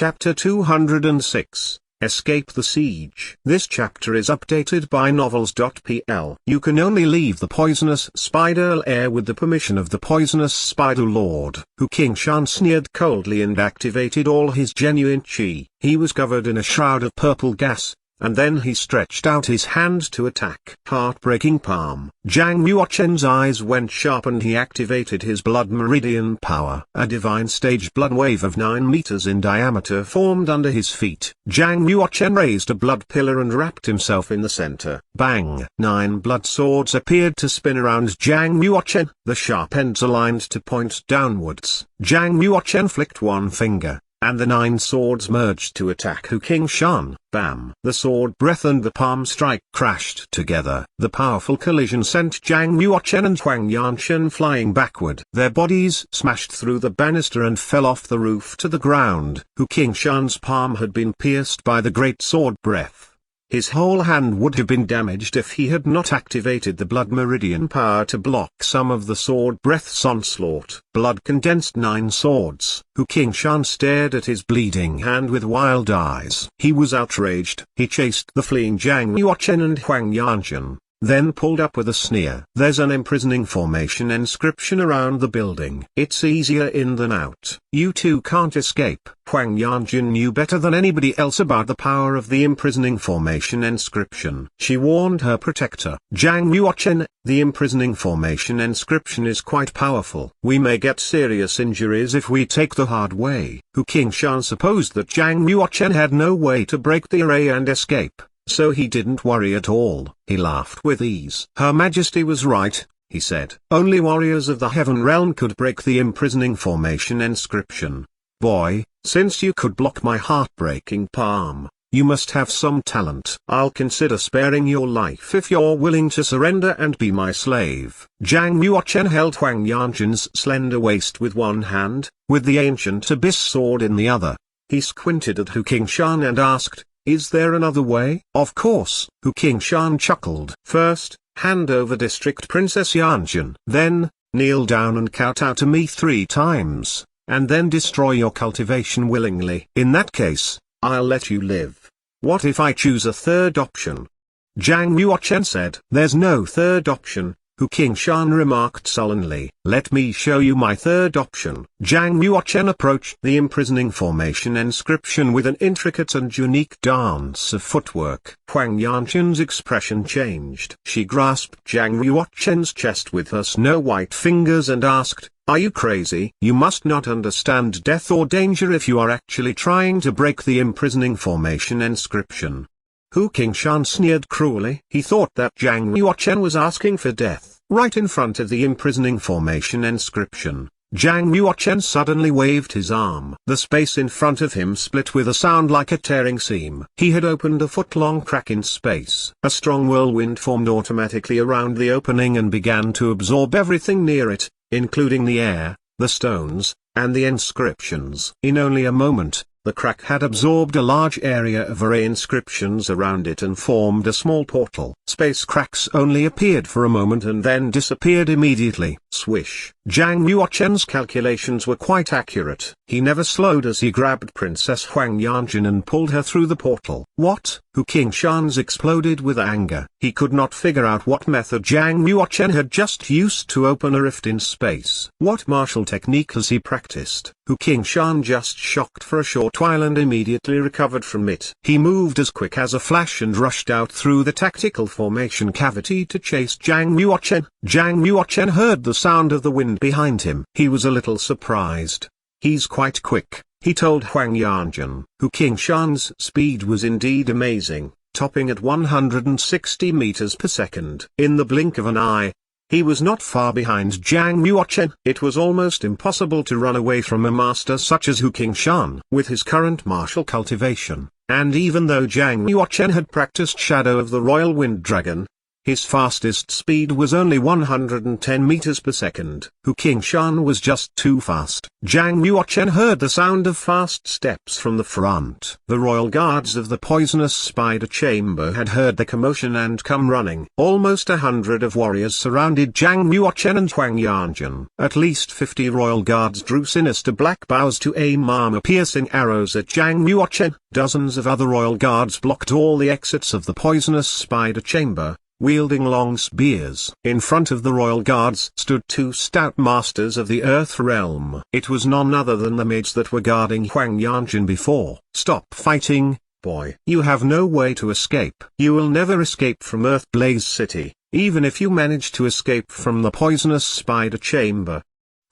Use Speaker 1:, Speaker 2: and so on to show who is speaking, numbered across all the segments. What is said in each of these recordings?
Speaker 1: Chapter 206, Escape the Siege. This chapter is updated by novels.pl. You can only leave the poisonous spider lair with the permission of the poisonous spider lord, who King Shan sneered coldly and activated all his genuine chi. He was covered in a shroud of purple gas, and then he stretched out his hand to attack. Heartbreaking palm. Zhang Yuochen's eyes went sharp and he activated his blood meridian power. A divine stage blood wave of 9 meters in diameter formed under his feet. Zhang Yuochen raised a blood pillar and wrapped himself in the center. Bang! 9 blood swords appeared to spin around Zhang Yuochen, the sharp ends aligned to point downwards. Zhang Yuochen flicked one finger, and the 9 swords merged to attack Hu King Shan. Bam! The sword breath and the palm strike crashed together. The powerful collision sent Zhang Yuochen and Huang Yanchen flying backward. Their bodies smashed through the banister and fell off the roof to the ground. Hu King Shan's palm had been pierced by the great sword breath. His whole hand would have been damaged if he had not activated the blood meridian power to block some of the sword breath's onslaught. Blood condensed 9 swords. Hu King Shan stared at his bleeding hand with wild eyes. He was outraged. He chased the fleeing Zhang Yuochen and Huang Yanchen, then pulled up with a sneer. There's an imprisoning formation inscription around the building. It's easier in than out. You two can't escape. Huang Yanjun knew better than anybody else about the power of the imprisoning formation inscription. She warned her protector, Zhang Yuochen, the imprisoning formation inscription is quite powerful. We may get serious injuries if we take the hard way. Hu King Shan supposed that Zhang Yuochen had no way to break the array and escape, so he didn't worry at all. He laughed with ease. Her Majesty was right, he said. Only warriors of the Heaven Realm could break the imprisoning formation inscription. Boy, since you could block my heartbreaking palm, you must have some talent. I'll consider sparing your life if you're willing to surrender and be my slave. Zhang Yuochen held Huang Yanjin's slender waist with one hand, with the ancient abyss sword in the other. He squinted at Hu King Shan and asked, "Is there another way?" "Of course," Hu King Shan chuckled. "First, hand over District Princess Yanjin. Then, kneel down and kowtow to me 3 times, and then destroy your cultivation willingly. In that case, I'll let you live. What if I choose a third option?" Zhang Yuochen said. "There's no third option," Hu King Shan remarked sullenly. "Let me show you my third option." Zhang Yuochen approached the imprisoning formation inscription with an intricate and unique dance of footwork. Huang Yanchen's expression changed. She grasped Zhang Yuochen's chest with her snow-white fingers and asked, "Are you crazy? You must not understand death or danger if you are actually trying to break the imprisoning formation inscription." Hu King Shan sneered cruelly. He thought that Zhang Yuochen was asking for death. Right in front of the imprisoning formation inscription, Zhang Yuochen suddenly waved his arm. The space in front of him split with a sound like a tearing seam. He had opened a foot-long crack in space. A strong whirlwind formed automatically around the opening and began to absorb everything near it, including the air, the stones, and the inscriptions. In only a moment, the crack had absorbed a large area of array inscriptions around it and formed a small portal. Space cracks only appeared for a moment and then disappeared immediately. Swish. Zhang Yuochen's calculations were quite accurate. He never slowed as he grabbed Princess Huang Yanjin and pulled her through the portal. What? Hu King Shan's exploded with anger. He could not figure out what method Zhang Yuochen had just used to open a rift in space. What martial technique has he practiced? Hu King Shan just shocked for a short while and immediately recovered from it. He moved as quick as a flash and rushed out through the tactical formation cavity to chase Zhang Yuochen. Zhang Yuochen heard the sound of the wind behind him. He was a little surprised. "He's quite quick," he told Huang Yanjin. Hu King Shan's speed was indeed amazing, topping at 160 meters per second. In the blink of an eye, he was not far behind Zhang Yuochen. It was almost impossible to run away from a master such as Hu King Shan with his current martial cultivation, and even though Zhang Yuochen had practiced Shadow of the Royal Wind Dragon, His fastest speed was only 110 meters per second. Hu Qingshan was just too fast. Zhang Yuochen heard the sound of fast steps from the front. The royal guards of the poisonous spider chamber had heard the commotion and come running. Almost 100 of warriors surrounded Zhang Yuochen and Huang Yanjun. At least 50 royal guards drew sinister black bows to aim armor-piercing arrows at Zhang Yuochen. Dozens of other royal guards blocked all the exits of the poisonous spider chamber, wielding long spears. In front of the royal guards stood 2 stout masters of the earth realm. It was none other than the maids that were guarding Huang Yanjun before. "Stop fighting, boy. You have no way to escape. You will never escape from Earthblaze City, even if you manage to escape from the poisonous spider chamber."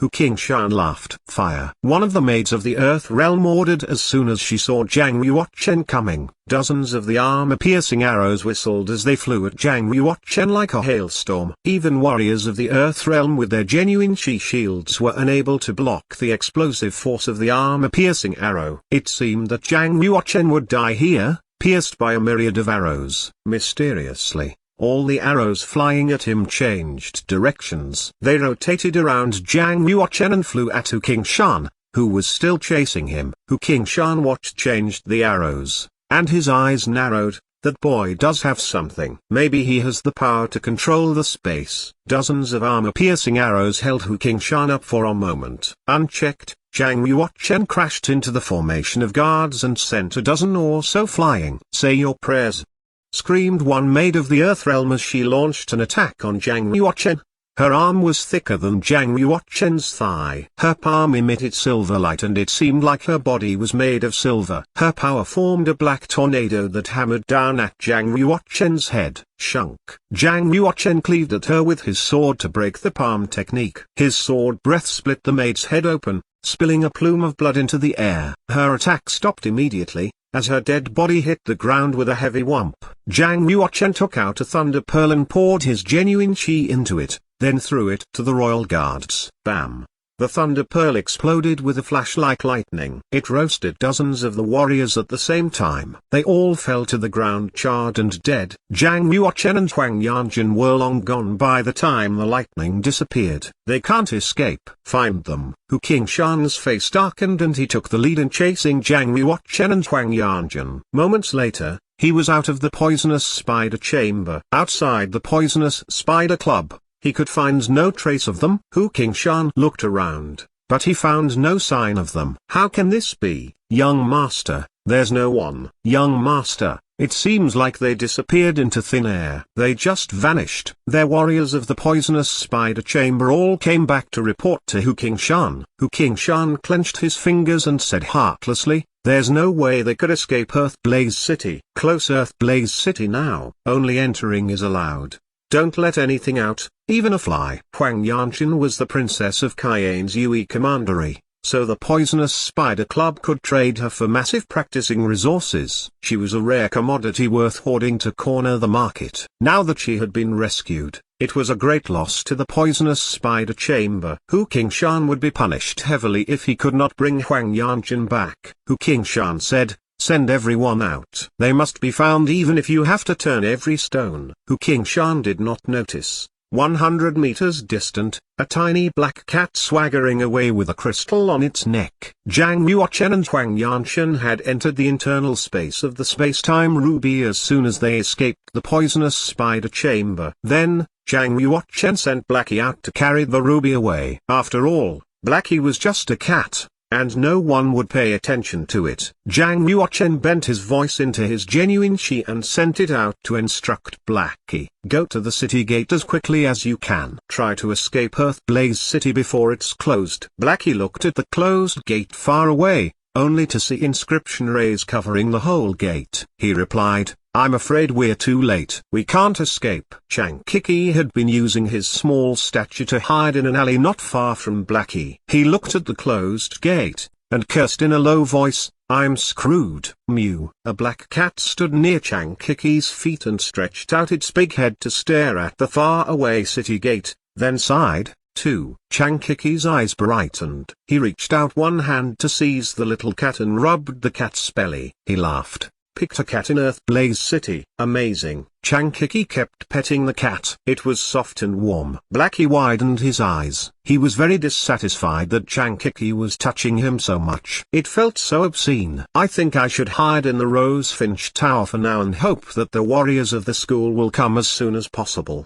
Speaker 1: Hu Qingshan laughed. "Fire!" One of the maids of the Earth Realm ordered as soon as she saw Zhang Yuochen coming. Dozens of the armor-piercing arrows whistled as they flew at Zhang Yuochen like a hailstorm. Even warriors of the Earth Realm with their genuine chi shields were unable to block the explosive force of the armor-piercing arrow. It seemed that Zhang Yuochen would die here, pierced by a myriad of arrows. Mysteriously, all the arrows flying at him changed directions. They rotated around Zhang Yuochen and flew at Hu Qingshan, who was still chasing him. Hu Qingshan watched changed the arrows, and his eyes narrowed. That boy does have something. Maybe he has the power to control the space. Dozens of armor-piercing arrows held Hu Qingshan up for a moment. Unchecked, Zhang Yuochen crashed into the formation of guards and sent a dozen or so flying. "Say your prayers!" screamed one maid of the Earth Realm as she launched an attack on Zhang Yuochen. Her arm was thicker than Zhang Yuochen's thigh. Her palm emitted silver light and it seemed like her body was made of silver. Her power formed a black tornado that hammered down at Zhang Yuochen's head. Shunk. Zhang Yuochen cleaved at her with his sword to break the palm technique. His sword breath split the maid's head open, spilling a plume of blood into the air. Her attack stopped immediately, as her dead body hit the ground with a heavy whump. Zhang Yuochen took out a thunder pearl and poured his genuine chi into it, then threw it to the royal guards. Bam! The thunder pearl exploded with a flash like lightning. It roasted dozens of the warriors at the same time. They all fell to the ground charred and dead. Zhang Yuochen and Huang Yanjun were long gone by the time the lightning disappeared. They can't escape. Find them. Hu Qingshan's face darkened and he took the lead in chasing Zhang Yuochen and Huang Yanjun. Moments later, he was out of the poisonous spider chamber. Outside the poisonous spider club, he could find no trace of them. Hu Qingshan looked around, but he found no sign of them. "How can this be, young master? There's no one." "Young master, it seems like they disappeared into thin air." "They just vanished." Their warriors of the poisonous spider chamber all came back to report to Hu Qingshan. Hu Qingshan clenched his fingers and said heartlessly, "There's no way they could escape Earthblaze City. Close Earthblaze City now. Only entering is allowed. Don't let anything out, even a fly." Huang Yanjun was the princess of Cayenne's Yue Commandery, so the poisonous spider club could trade her for massive practicing resources. She was a rare commodity worth hoarding to corner the market. Now that she had been rescued, it was a great loss to the poisonous spider chamber. Hu Qingshan would be punished heavily if he could not bring Huang Yanjun back. Hu Qingshan said, "Send everyone out. They must be found even if you have to turn every stone." Hu Qingshan did not notice. 100 meters distant, a tiny black cat swaggering away with a crystal on its neck. Zhang Yuochen and Huang Yanjun had entered the internal space of the space-time ruby as soon as they escaped the poisonous spider chamber. Then, Zhang Yuochen sent Blackie out to carry the ruby away. After all, Blackie was just a cat, and no one would pay attention to it. Zhang Yuochen bent his voice into his genuine chi and sent it out to instruct Blackie. "Go to the city gate as quickly as you can. Try to escape Earthblaze City before it's closed." Blackie looked at the closed gate far away, only to see inscription rays covering the whole gate. He replied, "I'm afraid we're too late. We can't escape." Chankiki had been using his small stature to hide in an alley not far from Blackie. He looked at the closed gate, and cursed in a low voice, "I'm screwed." Mew. A black cat stood near Chankiki's feet and stretched out its big head to stare at the far-away city gate, then sighed, too. Chankiki's eyes brightened. He reached out one hand to seize the little cat and rubbed the cat's belly. He laughed. picked a cat in Earthblaze City. Amazing. Chankiki kept petting the cat. It was soft and warm. Blackie widened his eyes. He was very dissatisfied that Chankiki was touching him so much. It felt so obscene. I think I should hide in the Rosefinch Tower for now and hope that the warriors of the school will come as soon as possible.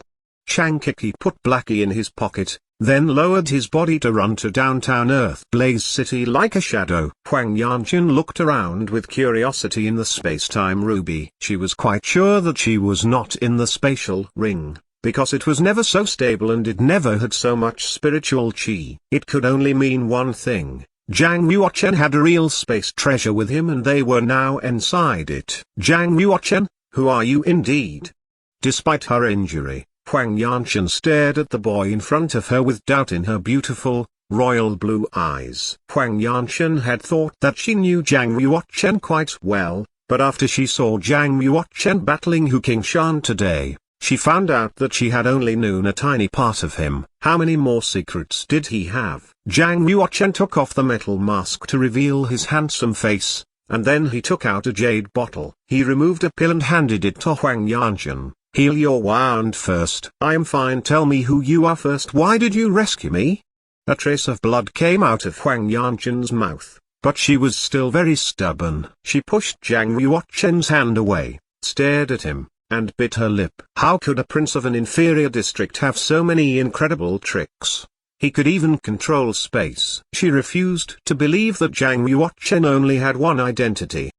Speaker 1: Chankiki put Blackie in his pocket, then lowered his body to run to downtown Earthblaze City like a shadow. Huang Yanqun looked around with curiosity in the space-time ruby. She was quite sure that she was not in the spatial ring, because it was never so stable and it never had so much spiritual chi. It could only mean one thing. Zhang Yuochen had a real space treasure with him and they were now inside it. Zhang Yuochen, who are you indeed? Despite her injury, Huang Yanqun stared at the boy in front of her with doubt in her beautiful, royal blue eyes. Huang Yanqun had thought that she knew Zhang Yuochen quite well, but after she saw Zhang Yuochen battling Hu Qingshan today, she found out that she had only known a tiny part of him. How many more secrets did he have? Zhang Yuochen took off the metal mask to reveal his handsome face, and then he took out a jade bottle. He removed a pill and handed it to Huang Yanqun. Heal your wound first. I am fine. Tell me who you are first. Why did you rescue me? A trace of blood came out of Huang Yanqun's mouth, but she was still very stubborn. She pushed Zhang Yuochen's hand away, stared at him, and bit her lip. How could a prince of an inferior district have so many incredible tricks? He could even control space. She refused to believe that Zhang Yuochen only had one identity.